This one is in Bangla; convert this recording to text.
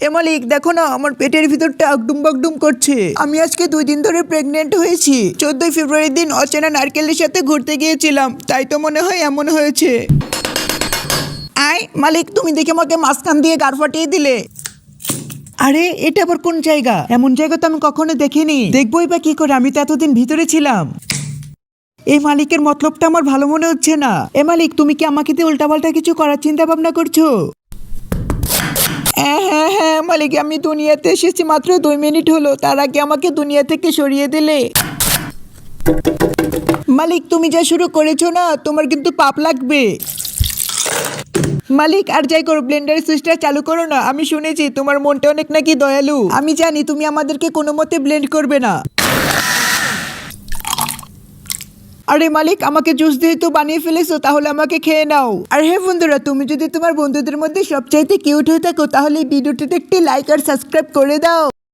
মালিক দেখো না, আমার পেটের ভিতরটা আগডুম বাগডুম করছে। আমি আজকে 2 দিন ধরে প্রেগনেন্ট হয়েছি। 14 ফেব্রুয়ারির দিন অচেনা নারকেলের সাথে ঘুরতে গিয়েছিলাম, তাই তো মনে হয় এমন হয়েছে। মালিক তুমি দেখে আমাকে মাঝখান দিয়ে গাড় ফাটিয়ে দিলে। আরে এটা আবার কোন জায়গা? এমন জায়গা তো আমি কখনো দেখিনি। দেখবোই বা কি করে, আমি তো এতদিন ভিতরে ছিলাম। এই মালিকের মতলবটা আমার ভালো মনে হচ্ছে না। মালিক তুমি কি আমাকে দিয়ে উল্টাপাল্টা কিছু করার চিন্তা ভাবনা করছো? হ্যাঁ মালিক, আমি দুনিয়াতে এসেছি মাত্র 2 মিনিট হলো, তার আগে আমাকে দুনিয়া থেকে সরিয়ে দিলে। মালিক তুমি যা শুরু করেছো না, তোমার কিন্তু পাপ লাগবে। মালিক আর যাই করো, ব্লেন্ডারের সুইচটা চালু করো না। আমি শুনেছি তোমার মনটা অনেক নাকি দয়ালু। আমি জানি তুমি আমাদেরকে কোনো মতে ব্লেন্ড করবে না। আরে মালিক, আমাকে জুস দিয়ে তো বানিয়ে ফেলেছো, তাহলে আমাকে খেয়ে নাও। আর হ্যাঁ বন্ধুরা, তুমি যদি তোমার বন্ধুদের মধ্যে সবচাইতে কিউট হয়ে থাকো, তাহলে এই ভিডিওটিতে একটি লাইক আর সাবস্ক্রাইব করে দাও।